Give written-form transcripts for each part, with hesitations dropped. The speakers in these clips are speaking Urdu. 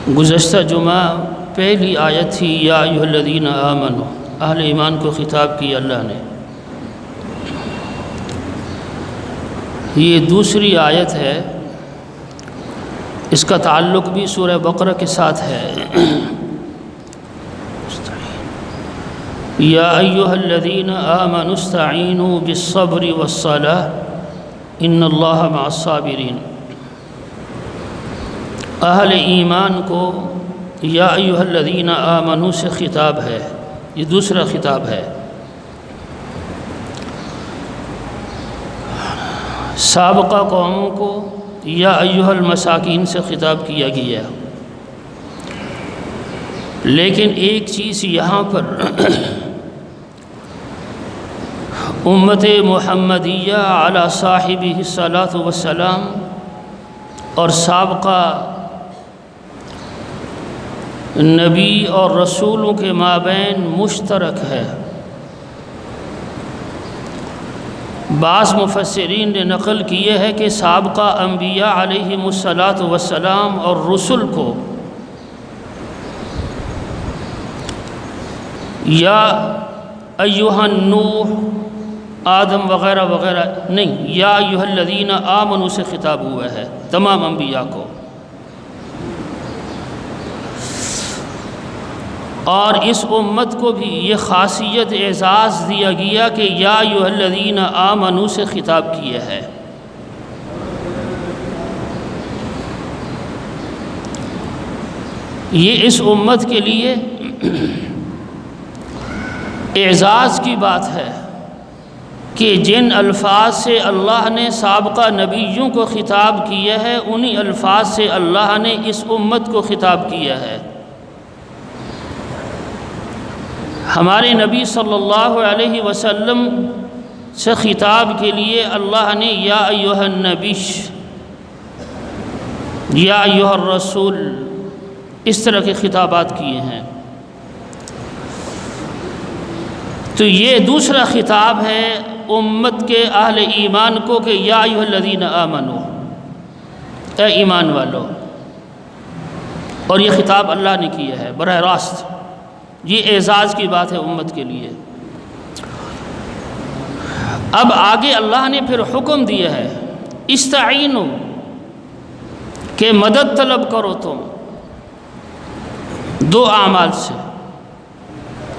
گزشتہ جمعہ پہلی آیت تھی یا ایھا الذین آمنوا، اہل ایمان کو خطاب کیا اللہ نے۔ یہ دوسری آیت ہے، اس کا تعلق بھی سورہ بقرہ کے ساتھ ہے۔ یا ایھا الذین آمنوا استعینوا بالصبر والصلاۃ ان اللہ مع الصابرین۔ اہل ایمان کو یا ایھا الذین آمنوا سے خطاب ہے، یہ دوسرا خطاب ہے۔ سابقہ قوموں کو یا ایھا المساکین سے خطاب کیا گیا، لیکن ایک چیز یہاں پر امت محمدیہ علی صاحبہ الصلاۃ والسلام اور سابقہ نبی اور رسولوں کے مابین مشترک ہے۔ بعض مفسرین نے نقل کیے ہے کہ سابقہ انبیاء علیہم الصلاۃ والسلام اور رسل کو یا ایھا نوح، آدم وغیرہ وغیرہ نہیں، یا ایھا الذین آمنوا سے خطاب ہوا ہے تمام انبیاء کو۔ اور اس امت کو بھی یہ خاصیت اعزاز دیا گیا کہ یا ایھا الذین آمنوا سے خطاب کیا ہے۔ یہ اس امت کے لیے اعزاز کی بات ہے کہ جن الفاظ سے اللہ نے سابقہ نبیوں کو خطاب کیا ہے، انہی الفاظ سے اللہ نے اس امت کو خطاب کیا ہے۔ ہمارے نبی صلی اللہ علیہ وسلم سے خطاب کے لیے اللہ نے یا ایھا النبی، یا ایھا الرسول، اس طرح کے خطابات کیے ہیں۔ تو یہ دوسرا خطاب ہے امت کے اہل ایمان کو کہ یا ایھا الذین آمنوا، اے ایمان والو، اور یہ خطاب اللہ نے کیا ہے براہ راست۔ یہ اعزاز کی بات ہے امت کے لیے۔ اب آگے اللہ نے پھر حکم دیا ہے استعینوا، کہ مدد طلب کرو تم دو اعمال سے،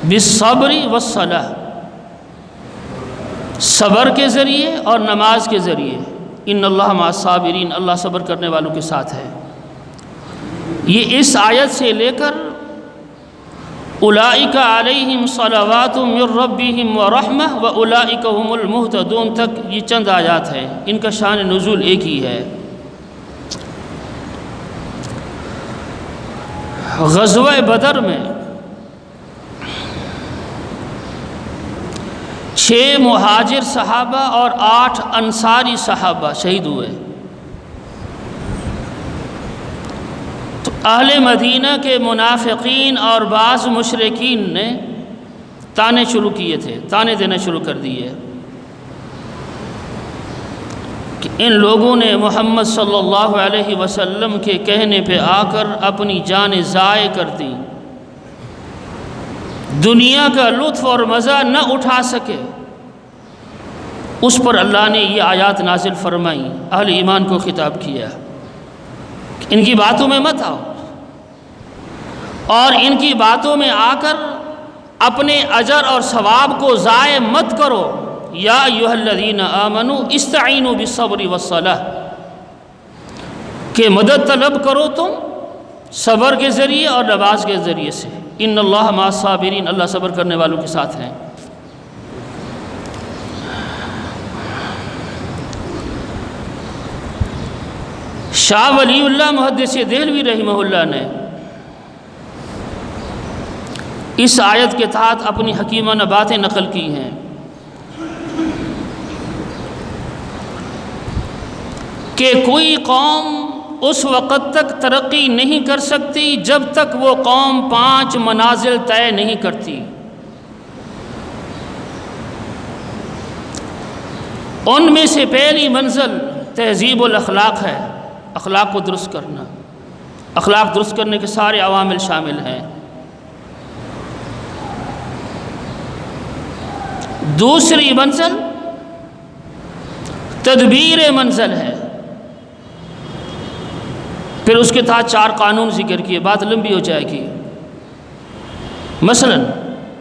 بالصبر والصلاۃ، صبر کے ذریعے اور نماز کے ذریعے۔ ان اللہ مع الصابرین، اللہ صبر کرنے والوں کے ساتھ ہے۔ یہ اس آیت سے لے کر اولئک علیہم صلوات من ربہم ورحمہ واولئک هم المہتدون تک یہ چند آیات ہیں، ان کا شان نزول ایک ہی ہے۔ غزوہ بدر میں 6 مہاجر صحابہ اور 8 انصاری صحابہ شہید ہوئے۔ تو اہل مدینہ کے منافقین اور بعض مشرکین نے تانے شروع کیے تھے، تانے دینا شروع کر دیے کہ ان لوگوں نے محمد صلی اللہ علیہ وسلم کے کہنے پہ آ کر اپنی جانیں ضائع کر دی، دنیا کا لطف اور مزہ نہ اٹھا سکے۔ اس پر اللہ نے یہ آیات نازل فرمائی، اہل ایمان کو خطاب کیا کہ ان کی باتوں میں مت آؤ، اور ان کی باتوں میں آ کر اپنے اجر اور ثواب کو ضائع مت کرو۔ یا ایھا الذین آمنوا استعینوا بالصبر والصلاۃ، کہ مدد طلب کرو تم صبر کے ذریعے اور نماز کے ذریعے سے۔ ان اللہ مع الصابرین، اللہ صبر کرنے والوں کے ساتھ ہیں۔ شاہ ولی اللہ محدث دہلوی رحمہ اللہ نے اس آیت کے تحت اپنی حکیمانہ باتیں نقل کی ہیں کہ کوئی قوم اس وقت تک ترقی نہیں کر سکتی جب تک وہ قوم 5 منازل طے نہیں کرتی۔ ان میں سے پہلی منزل تہذیب الاخلاق ہے، اخلاق کو درست کرنا۔ اخلاق درست کرنے کے سارے عوامل شامل ہیں۔ دوسری منزل تدبیر منزل ہے، پھر اس کے تحت 4 قانون ذکر کیے، بات لمبی ہو جائے گی۔ مثلا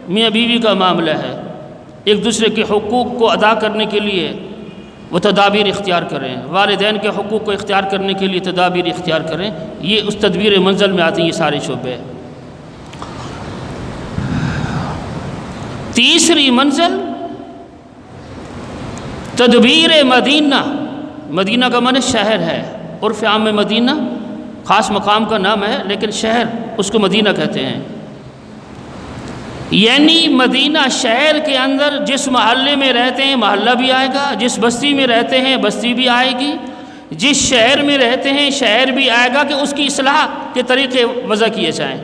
میاں بیوی کا معاملہ ہے، ایک دوسرے کے حقوق کو ادا کرنے کے لیے وہ تدابیر اختیار کریں، والدین کے حقوق کو اختیار کرنے کے لیے تدابیر اختیار کریں، یہ اس تدبیر منزل میں آتے ہیں یہ سارے شعبے۔ تیسری منزل تدبیر مدینہ، مدینہ کا معنی شہر ہے، عرف عام میں مدینہ خاص مقام کا نام ہے، لیکن شہر اس کو مدینہ کہتے ہیں۔ یعنی مدینہ شہر کے اندر جس محلے میں رہتے ہیں محلہ بھی آئے گا، جس بستی میں رہتے ہیں بستی بھی آئے گی، جس شہر میں رہتے ہیں شہر بھی آئے گا، کہ اس کی اصلاح کے طریقے وضع کیے جائیں،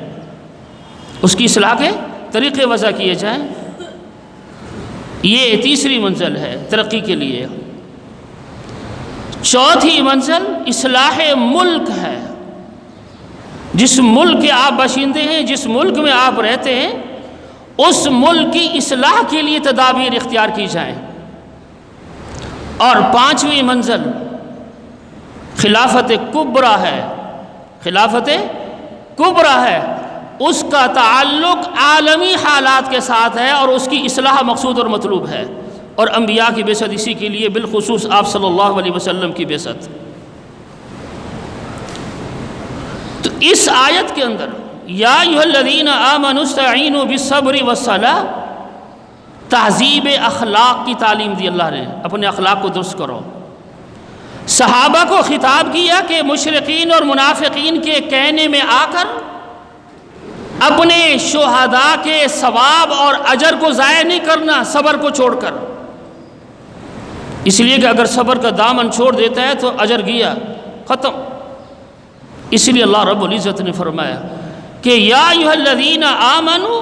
اس کی اصلاح کے طریقے وضع کیے جائیں۔ یہ تیسری منزل ہے ترقی کے لیے۔ چوتھی منزل اصلاح ملک ہے، جس ملک کے آپ باشندے ہیں، جس ملک میں آپ رہتے ہیں، اس ملک کی اصلاح کے لیے تدابیر اختیار کی جائیں۔ اور پانچویں منزل خلافت کبریٰ ہے، خلافت کبریٰ ہے، اس کا تعلق عالمی حالات کے ساتھ ہے اور اس کی اصلاح مقصود اور مطلوب ہے، اور انبیاء کی بعثت اسی کے لیے، بالخصوص آپ صلی اللہ علیہ وسلم کی بعثت۔ تو اس آیت کے اندر یا ایھا الذین آمنوا استعینوا بالصبر والصلاۃ، تہذیب اخلاق کی تعلیم دی اللہ نے، اپنے اخلاق کو درست کرو۔ صحابہ کو خطاب کیا کہ مشرکین اور منافقین کے کہنے میں آ کر اپنے شہداء کے ثواب اور اجر کو ضائع نہیں کرنا صبر کو چھوڑ کر، اس لیے کہ اگر صبر کا دامن چھوڑ دیتا ہے تو اجر گیا، ختم۔ اس لیے اللہ رب العزت نے فرمایا کہ یا ایھا الذین آمنوا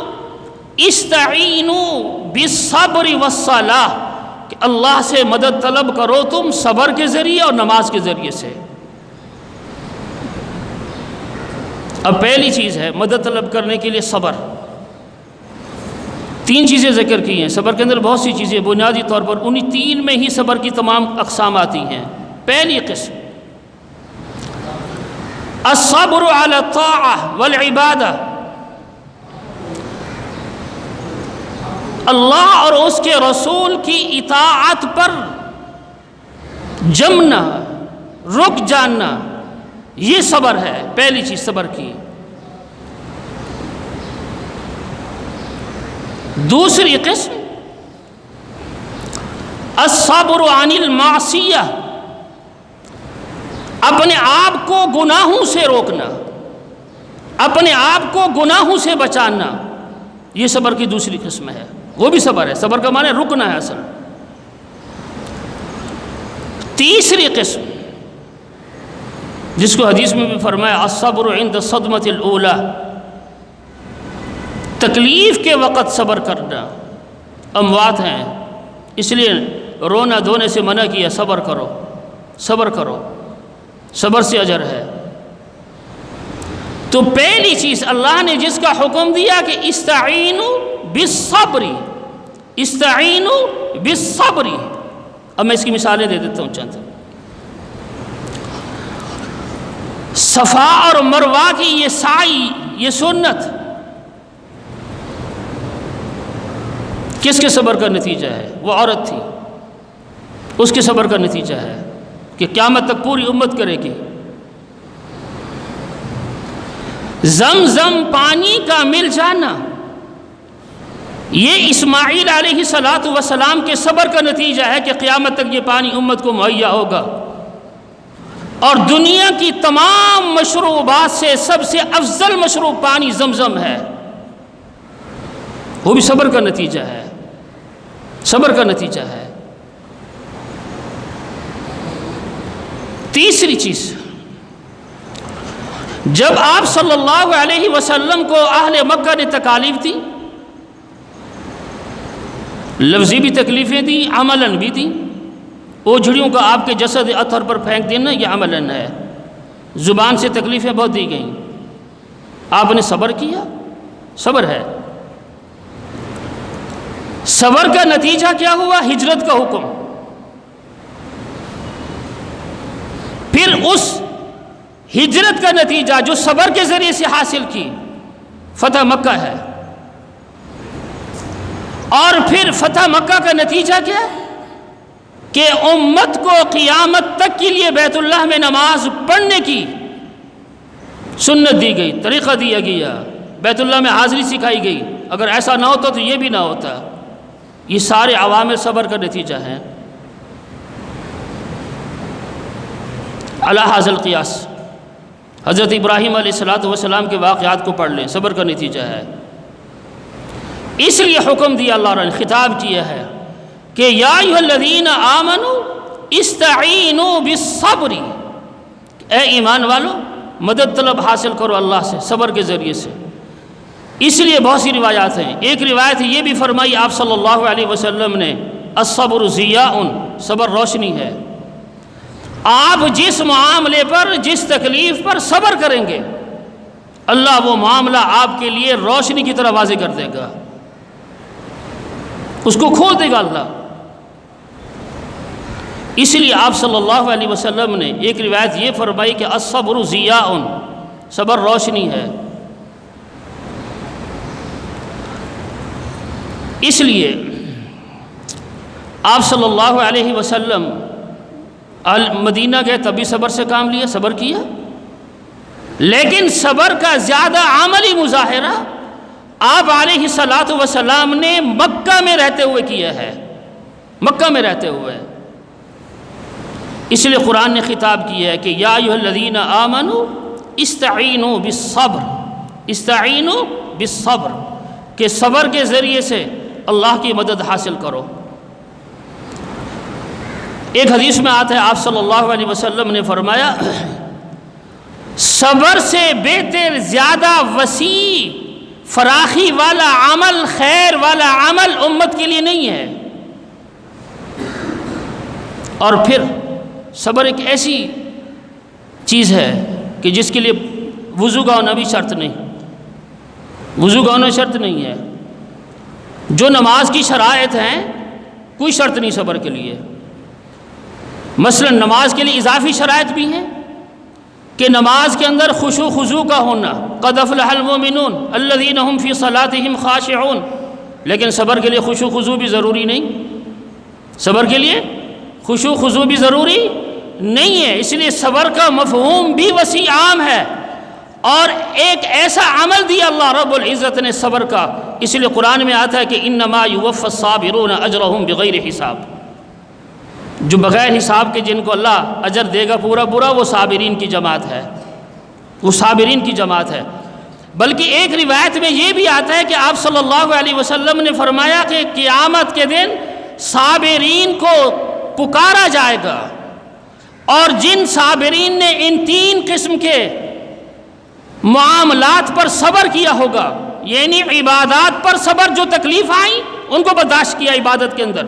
استعینوا بالصبر والصلاۃ، کہ اللہ سے مدد طلب کرو تم صبر کے ذریعے اور نماز کے ذریعے سے۔ اب پہلی چیز ہے مدد طلب کرنے کے لیے صبر۔ 3 چیزیں ذکر کی ہیں، صبر کے اندر بہت سی چیزیں، بنیادی طور پر انہی 3 میں ہی صبر کی تمام اقسام آتی ہیں۔ پہلی قسم الصبر علی الطاعہ والعبادہ، اللہ اور اس کے رسول کی اطاعت پر جمنا، رک جاننا، یہ صبر ہے، پہلی چیز صبر کی۔ دوسری قسم الصبر عن المعصیہ، اپنے آپ کو گناہوں سے روکنا، اپنے آپ کو گناہوں سے بچانا، یہ صبر کی دوسری قسم ہے، وہ بھی صبر ہے۔ صبر کا معنی رکنا ہے اصل۔ تیسری قسم جس کو حدیث میں بھی فرمایا الصبر عند الصدمۃ الاولی، تکلیف کے وقت صبر کرنا۔ اموات ہیں اس لیے رونا دھونے سے منع کیا، صبر کرو، صبر کرو، صبر سے اجر ہے۔ تو پہلی چیز اللہ نے جس کا حکم دیا کہ استعینوا بالصبر، استعینوا بالصبر، اب میں اس کی مثالیں دے دیتا ہوں چند۔ صفا اور مروہ کی یہ سعی، یہ سنت کس کے صبر کا نتیجہ ہے؟ وہ عورت تھی، اس کے صبر کا نتیجہ ہے کہ قیامت تک پوری امت کرے گی۔ زمزم پانی کا مل جانا، یہ اسماعیل علیہ السلام کے صبر کا نتیجہ ہے کہ قیامت تک یہ پانی امت کو مہیا ہوگا، اور دنیا کی تمام مشروبات سے سب سے افضل مشروب پانی زمزم ہے، وہ بھی صبر کا نتیجہ ہے، صبر کا نتیجہ ہے۔ تیسری چیز، جب آپ صلی اللہ علیہ وسلم کو اہل مکہ نے تکالیف دی، لفظی بھی تکلیفیں دی، عملاً بھی دی۔ اوجھڑیوں کا آپ کے جسد اطہر پر پھینک دینا یہ عملاً ہے، زبان سے تکلیفیں بہت دی گئیں۔ آپ نے صبر کیا، صبر ہے۔ صبر کا نتیجہ کیا ہوا؟ ہجرت کا حکم۔ پھر اس ہجرت کا نتیجہ جو صبر کے ذریعے سے حاصل کی، فتح مکہ ہے۔ اور پھر فتح مکہ کا نتیجہ کیا ہے کہ امت کو قیامت تک کے لیے بیت اللہ میں نماز پڑھنے کی سنت دی گئی، طریقہ دیا گیا، بیت اللہ میں حاضری سکھائی گئی۔ اگر ایسا نہ ہوتا تو یہ بھی نہ ہوتا۔ یہ سارے عوامل صبر کا نتیجہ ہیں۔ علی ھذا القیاس حضرت ابراہیم علیہ السلام کے واقعات کو پڑھ لیں، صبر کا نتیجہ ہے۔ اس لیے حکم دیا اللہ نے، خطاب کیا ہے کہ یا ایھا الذین آمنوا استعینوا بالصبر، اے ایمان والو مدد طلب حاصل کرو اللہ سے صبر کے ذریعے سے۔ اس لیے بہت سی روایات ہیں۔ ایک روایت یہ بھی فرمائی آپ صلی اللہ علیہ وسلم نے، الصبر ضیاء، صبر روشنی ہے۔ آپ جس معاملے پر، جس تکلیف پر صبر کریں گے، اللہ وہ معاملہ آپ کے لیے روشنی کی طرح واضح کر دے گا، اس کو کھول دے گا اللہ۔ اس لیے آپ صلی اللہ علیہ وسلم نے ایک روایت یہ فرمائی کہ الصبر ضیاء، صبر روشنی ہے۔ اس لیے آپ صلی اللہ علیہ وسلم مدینہ گئے، تبھی صبر سے کام لیا، صبر کیا، لیکن صبر کا زیادہ عملی مظاہرہ آپ علیہ الصلاۃ والسلام نے مکہ میں رہتے ہوئے کیا ہے، مکہ میں رہتے ہوئے۔ اس لیے قرآن نے خطاب کیا ہے کہ یا ایھا الذین آمنوا استعینوا بالصبر، استعینوا بالصبر، کہ صبر کے ذریعے سے اللہ کی مدد حاصل کرو۔ ایک حدیث میں آتا ہے آپ صلی اللہ علیہ وسلم نے فرمایا، صبر سے بہتر، زیادہ وسیع فراخی والا عمل، خیر والا عمل امت کے لیے نہیں ہے۔ اور پھر صبر ایک ایسی چیز ہے کہ جس کے لیے وضو کا ہونا بھی شرط نہیں، وضو کا ہونا شرط نہیں ہے۔ جو نماز کی شرائط ہیں کوئی شرط نہیں صبر کے لیے۔ مثلا نماز کے لیے اضافی شرائط بھی ہیں کہ نماز کے اندر خشوع خضوع کا ہونا، قد افلح المؤمنون الذین هم فی صلاتهم خاشعون، لیکن صبر کے لیے خشوع خضوع بھی ضروری نہیں، صبر کے لیے خشوع خضوع بھی ضروری نہیں ہے۔ اس لیے صبر کا مفہوم بھی وسیع عام ہے، اور ایک ایسا عمل دیا اللہ رب العزت نے صبر کا۔ اس لیے قرآن میں آتا ہے کہ انما یوفی الصابرون اجرهم بغیر حساب، جو بغیر حساب کے جن کو اللہ اجر دے گا پورا پورا، وہ صابرین کی جماعت ہے، وہ صابرین کی جماعت ہے۔ بلکہ ایک روایت میں یہ بھی آتا ہے کہ آپ صلی اللہ علیہ وسلم نے فرمایا کہ قیامت کے دن صابرین کو پکارا جائے گا، اور جن صابرین نے ان تین قسم کے معاملات پر صبر کیا ہوگا، یعنی عبادات پر صبر، جو تکلیف آئیں ان کو برداشت کیا عبادت کے اندر،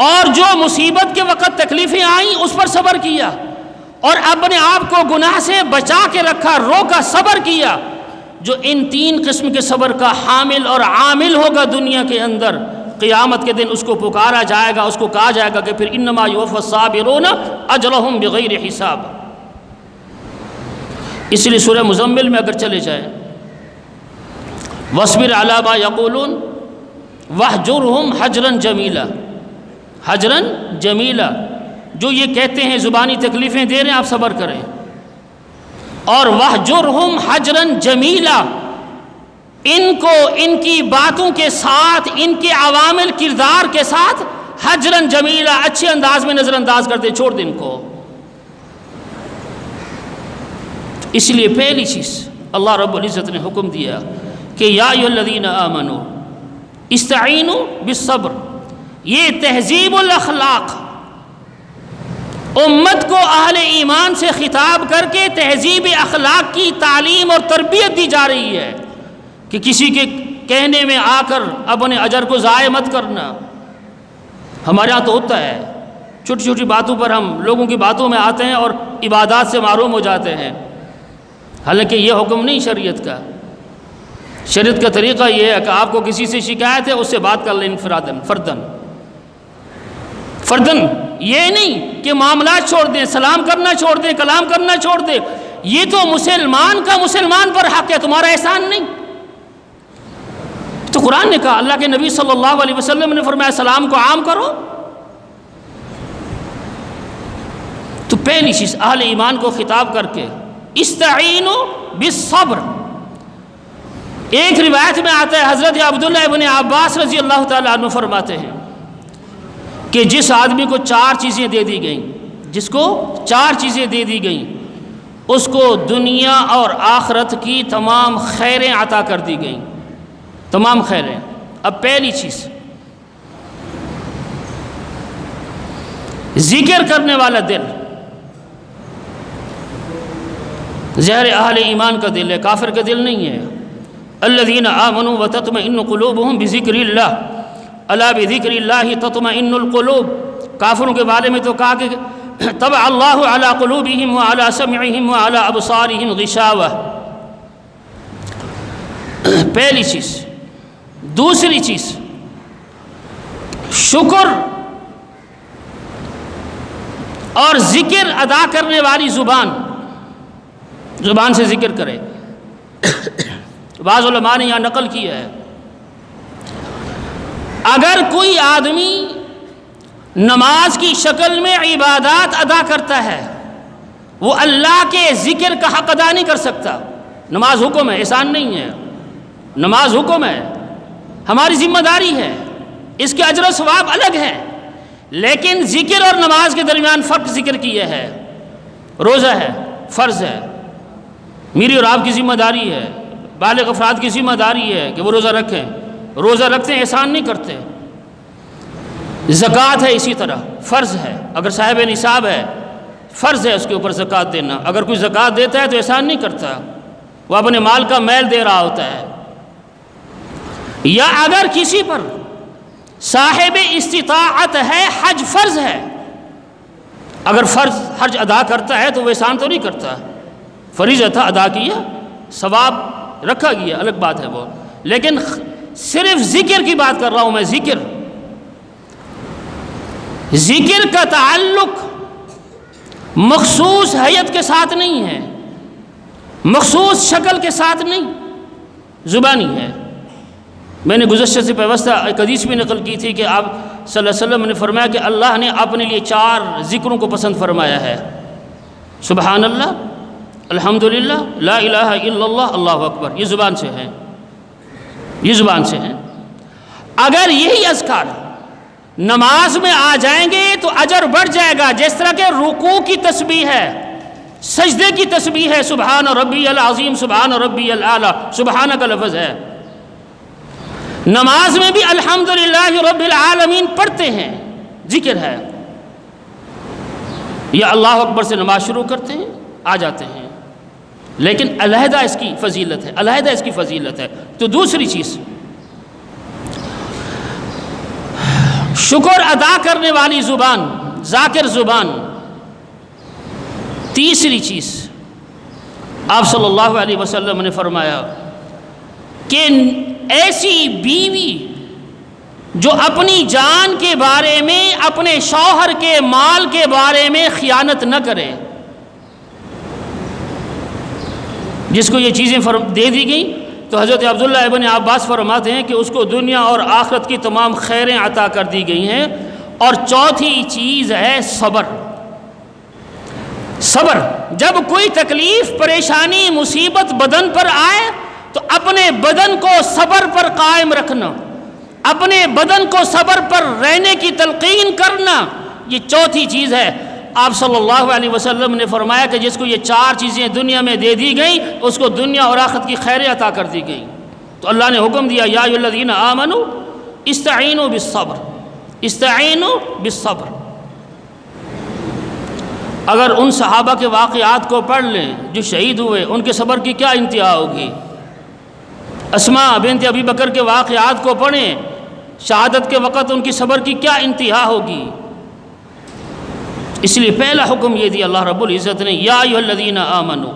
اور جو مصیبت کے وقت تکلیفیں آئیں اس پر صبر کیا، اور اپنے آپ کو گناہ سے بچا کے رکھا، روکا، صبر کیا، جو ان تین قسم کے صبر کا حامل اور عامل ہوگا دنیا کے اندر، قیامت کے دن اس کو پکارا جائے گا، اس کو کہا جائے گا کہ پھر انما یوفی الصابرون اجرهم بغیر حساب۔ اس لیے سورہ مزمل میں اگر چلے جائیں، وَاصْبِرْ عَلَىٰ مَا يَقُولُونَ وَاهْجُرْهُمْ حَجْرًا جَمِيلًا، حجرن جمیلا، جو یہ کہتے ہیں زبانی تکلیفیں دے رہے ہیں آپ صبر کریں، اور وَاهْجُرْهُمْ حَجْرًا جَمِيلًا، ان کو ان کی باتوں کے ساتھ، ان کے عوامل کردار کے ساتھ حجرن جمیلا، اچھے انداز میں نظر انداز کرتے، چھوڑ دیں ان کو۔ اس لیے پہلی چیز اللہ رب العزت نے حکم دیا کہ یا ایھا الذین آمنوا استعینوا بالصبر، یہ تہذیب الاخلاق، امت کو اہل ایمان سے خطاب کر کے تہذیب اخلاق کی تعلیم اور تربیت دی جا رہی ہے کہ کسی کے کہنے میں آ کر اپنے اجر کو ضائع مت کرنا۔ ہمارے ہاں تو ہوتا ہے، چھوٹی چھوٹی باتوں پر ہم لوگوں کی باتوں میں آتے ہیں اور عبادات سے محروم ہو جاتے ہیں۔ حالانکہ یہ حکم نہیں شریعت کا. شریعت کا طریقہ یہ ہے کہ آپ کو کسی سے شکایت ہے، اس سے بات کر لیں انفرادن، فردن. یہ نہیں کہ معاملات چھوڑ دیں، سلام کرنا چھوڑ دیں، کلام کرنا چھوڑ دیں. یہ تو مسلمان کا مسلمان پر حق ہے، تمہارا احسان نہیں. تو قرآن نے کہا، اللہ کے نبی صلی اللہ علیہ وسلم نے فرمایا سلام کو عام کرو. تو پہلی چیز اہل ایمان کو خطاب کر کے استعینوا بالصبر. ایک روایت میں آتا ہے حضرت عبداللہ ابن عباس رضی اللہ تعالیٰ عنہ فرماتے ہیں کہ جس آدمی کو 4 چیزیں دے دی گئیں، جس کو 4 چیزیں دے دی گئیں، اس کو دنیا اور آخرت کی تمام خیریں عطا کر دی گئیں، تمام خیریں. اب پہلی چیز، ذکر کرنے والا دل. ظاہر اہل ایمان کا دل ہے، کافر کا دل نہیں ہے. الذین آمنوا وتطمئن قلوبهم بذکر اللہ، الا بذکر اللہ تطمئن القلوب. کافروں کے بارے میں تو کہا کہ طبع اللہ علی قلوبہم وعلی سمعہم وعلی ابصارہم غشاوہ. پہلی چیز. دوسری چیز، شکر اور ذکر ادا کرنے والی زبان سے ذکر کرے. بعض علماء نے یہاں نقل کیا ہے، اگر کوئی آدمی نماز کی شکل میں عبادات ادا کرتا ہے، وہ اللہ کے ذکر کا حق ادا نہیں کر سکتا. نماز حکم ہے، احسان نہیں ہے. نماز حکم ہے، ہماری ذمہ داری ہے، اس کے اجر و ثواب الگ ہے. لیکن ذکر اور نماز کے درمیان فرق ذکر کیا ہے. روزہ ہے، فرض ہے، میری اور آپ کی ذمہ داری ہے، بالغ افراد کی ذمہ داری ہے کہ وہ روزہ رکھیں. روزہ رکھتے ہیں، احسان نہیں کرتے. زکوٰۃ ہے اسی طرح، فرض ہے. اگر صاحب نصاب ہے، فرض ہے اس کے اوپر زکوٰۃ دینا. اگر کوئی زکوٰۃ دیتا ہے تو احسان نہیں کرتا، وہ اپنے مال کا میل دے رہا ہوتا ہے. یا اگر کسی پر صاحب استطاعت ہے، حج فرض ہے، اگر فرض حج ادا کرتا ہے تو وہ احسان تو نہیں کرتا. فریضہ تھا، ادا کیا، ثواب رکھا گیا، الگ بات ہے وہ. لیکن صرف ذکر کی بات کر رہا ہوں میں. ذکر کا تعلق مخصوص حیت کے ساتھ نہیں ہے، مخصوص شکل کے ساتھ نہیں، زبانی ہے. میں نے گزشتہ سے پیوستہ ایک حدیث بھی نقل کی تھی کہ آپ صلی اللہ علیہ وسلم نے فرمایا کہ اللہ نے اپنے لیے 4 ذکروں کو پسند فرمایا ہے. سبحان اللہ، الحمدللہ، لا الہ الا اللہ، اللہ اکبر. یہ زبان سے ہیں، یہ زبان سے ہیں. اگر یہی اذکار نماز میں آ جائیں گے تو اجر بڑھ جائے گا. جس طرح کہ رکوع کی تسبیح ہے، سجدے کی تسبیح ہے، سبحان ربی العظیم، سبحان ربی الاعلی، سبحانہ کا لفظ ہے. نماز میں بھی الحمدللہ رب العالمین پڑھتے ہیں، ذکر ہے. یا اللہ اکبر سے نماز شروع کرتے ہیں، آ جاتے ہیں. لیکن علیحدہ اس کی فضیلت ہے، علیحدہ اس کی فضیلت ہے. تو دوسری چیز، شکر ادا کرنے والی زبان، ذاکر زبان. تیسری چیز، آپ صلی اللہ علیہ وسلم نے فرمایا کہ ایسی بیوی جو اپنی جان کے بارے میں، اپنے شوہر کے مال کے بارے میں خیانت نہ کرے. جس کو یہ چیزیں دے دی گئیں تو حضرت عبداللہ ابن عباس فرماتے ہیں کہ اس کو دنیا اور آخرت کی تمام خیریں عطا کر دی گئی ہیں. اور چوتھی چیز ہے صبر. صبر، جب کوئی تکلیف، پریشانی، مصیبت بدن پر آئے تو اپنے بدن کو صبر پر قائم رکھنا، اپنے بدن کو صبر پر رہنے کی تلقین کرنا، یہ چوتھی چیز ہے. آپ صلی اللہ علیہ وسلم نے فرمایا کہ جس کو یہ 4 چیزیں دنیا میں دے دی گئیں اس کو دنیا اور آخرت کی خیریں عطا کر دی گئیں. تو اللہ نے حکم دیا، یا ایھا الذین آمنوا استعینوا بالصبر، استعینوا بالصبر. اگر ان صحابہ کے واقعات کو پڑھ لیں جو شہید ہوئے، ان کے صبر کی کیا انتہا ہوگی. اسماء بنت ابی بکر کے واقعات کو پڑھیں، شہادت کے وقت ان کی صبر کی کیا انتہا ہوگی. اس لیے پہلا حکم یہ دیا اللہ رب العزت نے، یا ایھا الذین آمنوا،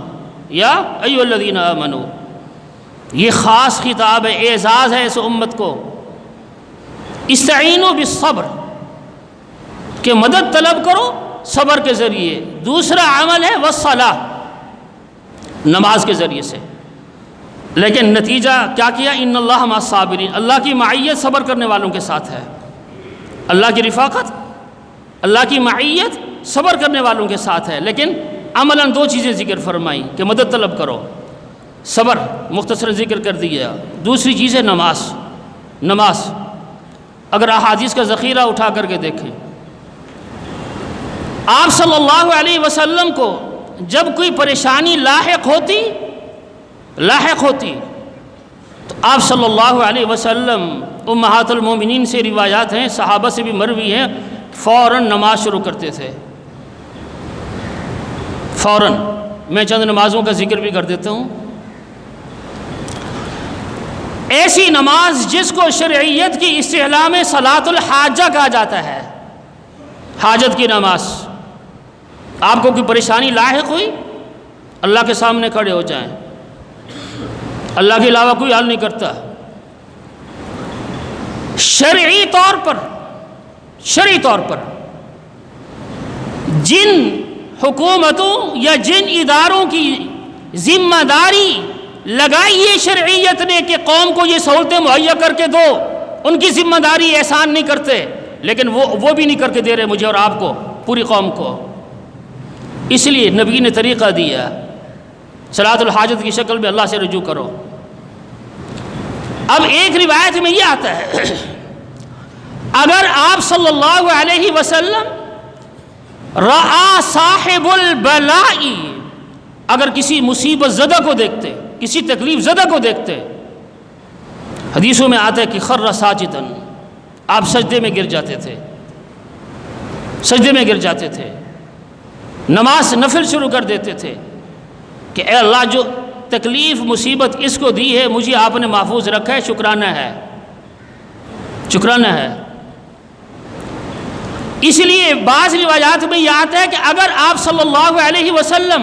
یا ایھا الذین آمنو، یہ خاص خطاب ہے، اعزاز ہے اس امت کو، استعینوا بالصبر، کہ مدد طلب کرو صبر کے ذریعے۔ دوسرا عمل ہے والصلاۃ، نماز کے ذریعے سے۔ لیکن نتیجہ کیا کیا؟ ان اللہ مع الصابرین، اللہ کی معیت صبر کرنے والوں کے ساتھ ہے، اللہ کی رفاقت، اللہ کی معیت صبر کرنے والوں کے ساتھ ہے۔ لیکن عملاً دو چیزیں ذکر فرمائی کہ مدد طلب کرو، صبر مختصر ذکر کر دیا، دوسری چیز ہے نماز۔ نماز اگر احادیث کا ذخیرہ اٹھا کر کے دیکھیں، آپ صلی اللہ علیہ وسلم کو جب کوئی پریشانی لاحق ہوتی تو آپ صلی اللہ علیہ وسلم، امہات المومنین سے روایات ہیں، صحابہ سے بھی مروی ہیں، فوراً نماز شروع کرتے تھے، فوراً۔ میں چند نمازوں کا ذکر بھی کر دیتا ہوں۔ ایسی نماز جس کو شرعیت کی اصطلاح میں صلاۃ الحاجہ کہا جاتا ہے، حاجت کی نماز۔ آپ کو کوئی پریشانی لاحق ہوئی، اللہ کے سامنے کھڑے ہو جائیں، اللہ کے علاوہ کوئی حل نہیں کرتا۔ شرعی طور پر جن حکومتوں یا جن اداروں کی ذمہ داری لگائی ہے شرعیت نے کہ قوم کو یہ سہولتیں مہیا کر کے دو، ان کی ذمہ داری احسان نہیں کرتے، لیکن وہ بھی نہیں کر کے دے رہے مجھے اور آپ کو، پوری قوم کو۔ اس لیے نبی نے طریقہ دیا، صلاۃ الحاجت کی شکل میں اللہ سے رجوع کرو۔ اب ایک روایت میں یہ آتا ہے، اگر آپ صلی اللہ علیہ وسلم رعا صاحب البلاء، اگر کسی مصیبت زدہ کو دیکھتے، کسی تکلیف زدہ کو دیکھتے، حدیثوں میں آتا ہے کہ خر ساجدا، آپ سجدے میں گر جاتے تھے، نماز نفل شروع کر دیتے تھے کہ اے اللہ جو تکلیف مصیبت اس کو دی ہے مجھے آپ نے محفوظ رکھا ہے، شکرانہ ہے۔ اس لیے بعض روایات میں یہ آتا ہے کہ اگر آپ صلی اللہ علیہ وسلم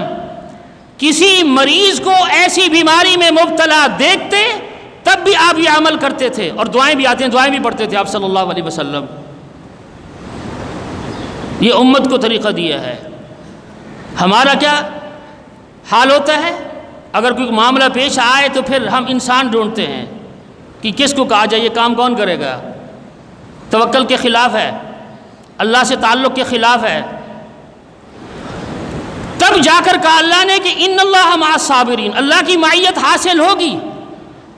کسی مریض کو ایسی بیماری میں مبتلا دیکھتے تب بھی آپ یہ عمل کرتے تھے، اور دعائیں بھی آتی ہیں، دعائیں بھی پڑھتے تھے آپ صلی اللہ علیہ وسلم۔ یہ امت کو طریقہ دیا ہے۔ ہمارا کیا حال ہوتا ہے؟ اگر کوئی معاملہ پیش آئے تو پھر ہم انسان ڈھونڈتے ہیں کہ کس کو کہا جائے، یہ کام کون کرے گا؟ توکل کے خلاف ہے، اللہ سے تعلق کے خلاف ہے۔ تب جا کر کہا اللہ نے کہ ان اللہ مع الصابرین، اللہ کی معیت حاصل ہوگی۔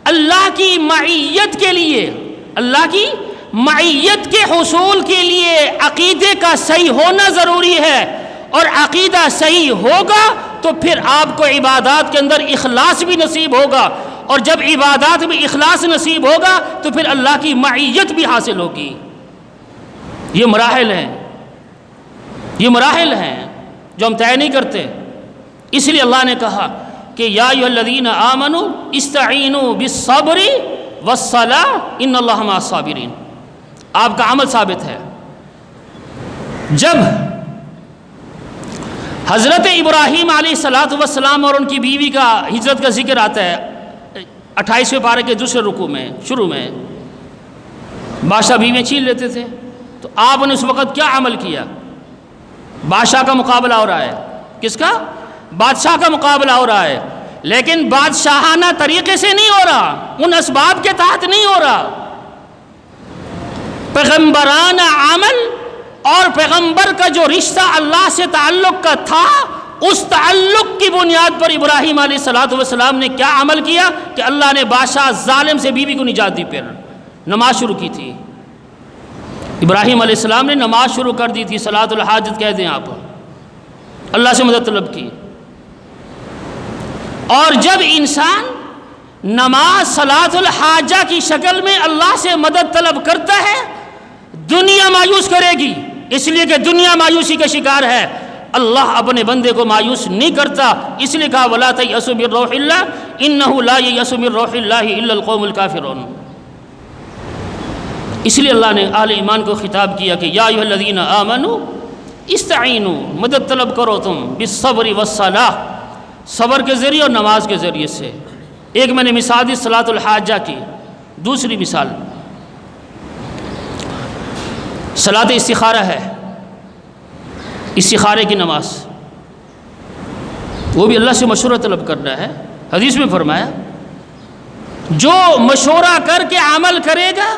اللہ کی معیت کے لیے، اللہ کی معیت کے حصول کے لیے عقیدے کا صحیح ہونا ضروری ہے، اور عقیدہ صحیح ہوگا تو پھر آپ کو عبادات کے اندر اخلاص بھی نصیب ہوگا، اور جب عبادات میں اخلاص نصیب ہوگا تو پھر اللہ کی معیت بھی حاصل ہوگی۔ یہ مراحل ہیں جو ہم طے نہیں کرتے۔ اس لیے اللہ نے کہا کہ یا ایھا الذین آمنوا استعینوا بالصبر والصلاۃ ان اللہ مع الصابرین۔ آپ کا عمل ثابت ہے۔ جب حضرت ابراہیم علیہ السلام اور ان کی بیوی کا ہجرت کا ذکر آتا ہے 28ویں پارے کے دوسرے رکوع میں، شروع میں بادشاہ بیویاں چھین لیتے تھے، تو آپ نے اس وقت کیا عمل کیا؟ بادشاہ کا مقابلہ ہو رہا ہے، کس کا؟ بادشاہ کا مقابلہ ہو رہا ہے، لیکن بادشاہانہ طریقے سے نہیں ہو رہا، ان اسباب کے تحت نہیں ہو رہا، پیغمبرانہ عمل اور پیغمبر کا جو رشتہ اللہ سے تعلق کا تھا، اس تعلق کی بنیاد پر ابراہیم علیہ السلام نے کیا عمل کیا کہ اللہ نے بادشاہ ظالم سے بیوی کو نجات دی۔ پھر نماز شروع کی تھی ابراہیم علیہ السلام نے، نماز شروع کر دی تھی، صلاۃ الحاجت کہہ دیں آپ، اللہ سے مدد طلب کی۔ اور جب انسان نماز صلاۃ الحاجہ کی شکل میں اللہ سے مدد طلب کرتا ہے، دنیا مایوس کرے گی، اس لیے کہ دنیا مایوسی کا شکار ہے، اللہ اپنے بندے کو مایوس نہیں کرتا۔ اس لیے کہا وَلَا تَيْأَسُوا مِن رَوْحِ اللَّهِ إِنَّهُ لَا يَيْأَسُ مِن رَوْحِ اللَّهِ إِلَّا الْقَوْمُ الْكَافِرُونَ۔ اس لیے اللہ نے اہل ایمان کو خطاب کیا کہ یا ایھا الذین آمنوا استعینوا، مدد طلب کرو تم، بالصبر والصلاۃ، صبر کے ذریعے اور نماز کے ذریعے سے۔ ایک میں نے مثال دی صلاۃ الحاجہ کی، دوسری مثال صلاۃ استخارہ ہے، استخارے کی نماز، وہ بھی اللہ سے مشورہ طلب کرنا ہے۔ حدیث میں فرمایا جو مشورہ کر کے عمل کرے گا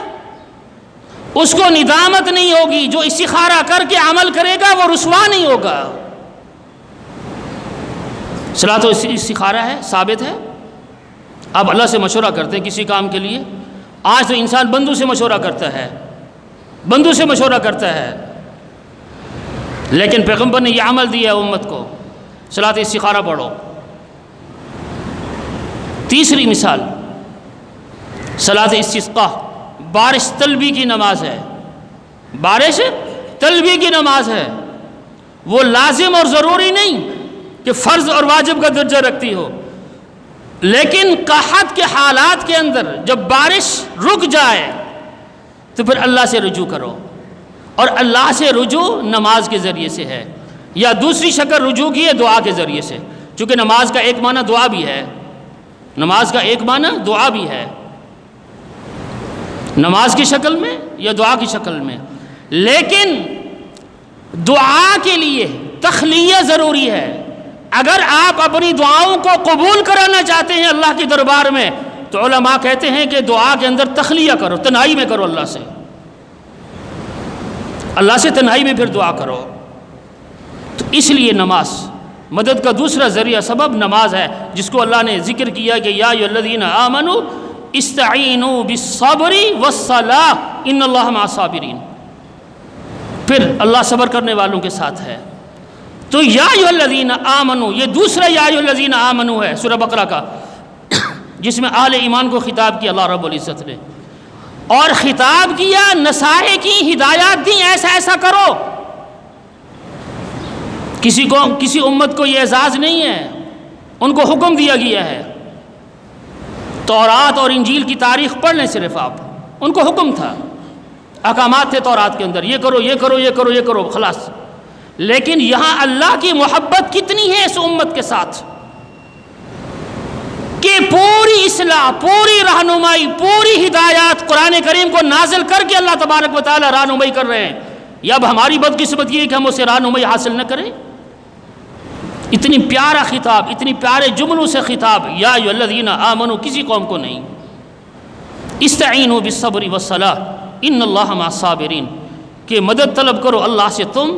اس کو ندامت نہیں ہوگی، جو استخارہ کر کے عمل کرے گا وہ رسوا نہیں ہوگا۔ صلاۃ استخارہ ہے، ثابت ہے، آپ اللہ سے مشورہ کرتے ہیں کسی کام کے لیے۔ آج تو انسان بندوں سے مشورہ کرتا ہے، بندوں سے مشورہ کرتا ہے، لیکن پیغمبر نے یہ عمل دیا ہے امت کو، صلاۃ استخارہ پڑھو۔ تیسری مثال صلاۃ استسقاء، بارش طلبی کی نماز ہے، بارش طلبی کی نماز ہے، وہ لازم اور ضروری نہیں کہ فرض اور واجب کا درجہ رکھتی ہو، لیکن قحط کے حالات کے اندر جب بارش رک جائے تو پھر اللہ سے رجوع کرو، اور اللہ سے رجوع نماز کے ذریعے سے ہے، یا دوسری شکل رجوع کی ہے دعا کے ذریعے سے، چونکہ نماز کا ایک معنی دعا بھی ہے، نماز کا ایک معنی دعا بھی ہے، نماز کی شکل میں یا دعا کی شکل میں، لیکن دعا کے لیے تخلیہ ضروری ہے۔ اگر آپ اپنی دعاؤں کو قبول کرانا چاہتے ہیں اللہ کے دربار میں تو علماء کہتے ہیں کہ دعا کے اندر تخلیہ کرو، تنہائی میں کرو، اللہ سے تنہائی میں پھر دعا کرو۔ تو اس لیے نماز مدد کا دوسرا ذریعہ سبب نماز ہے، جس کو اللہ نے ذکر کیا کہ یا ایھا الذین آمنوا استعینوا بالصبر والصلاۃ ان اللہ مع الصابرین، پھر اللہ صبر کرنے والوں کے ساتھ ہے۔ تو یا ایھا الذین آمنوا، یہ دوسرا یا ایھا الذین آمنوا ہے سورہ بقرہ کا، جس میں اہل ایمان کو خطاب کیا اللہ رب العزت نے، اور خطاب کیا، نصائح کی، ہدایات دی، ایسا ایسا کرو۔ کسی امت کو یہ اعزاز نہیں ہے، ان کو حکم دیا گیا ہے۔ تورات اور انجیل کی تاریخ پڑھ لیں صرف آپ، ان کو حکم تھا، احکامات تھے تورات کے اندر، یہ کرو یہ کرو یہ کرو یہ کرو، خلاص۔ لیکن یہاں اللہ کی محبت کتنی ہے اس امت کے ساتھ کہ پوری اصلاح، پوری رہنمائی، پوری ہدایات قرآن کریم کو نازل کر کے اللہ تبارک و تعالی رہنمائی کر رہے ہیں۔ یا اب ہماری بدقسمت یہ ہے کہ ہم اسے رہنمائی حاصل نہ کریں؟ اتنی پیارا خطاب، اتنی پیارے جملوں سے خطاب، یا ایھا الذین آمنوا کسی قوم کو نہیں۔ استعینوا بالصبر والصلاۃ ان اللہ مع الصابرین، کہ مدد طلب کرو اللہ سے تم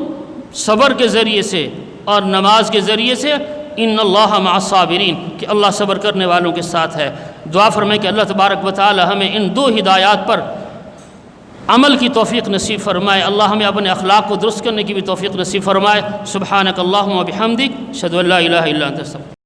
صبر کے ذریعے سے اور نماز کے ذریعے سے، ان اللہ مع الصابرین، کہ اللہ صبر کرنے والوں کے ساتھ ہے۔ دعا فرمائیں کہ اللہ تبارک و تعالی ہمیں ان دو ہدایات پر عمل کی توفیق نصیب فرمائے، اللہ ہمیں اپنے اخلاق کو درست کرنے کی بھی توفیق نصیب فرمائے۔ سبحانک اللہم و بحمدک، اشہد ان لا الہ الا انت استغفرک۔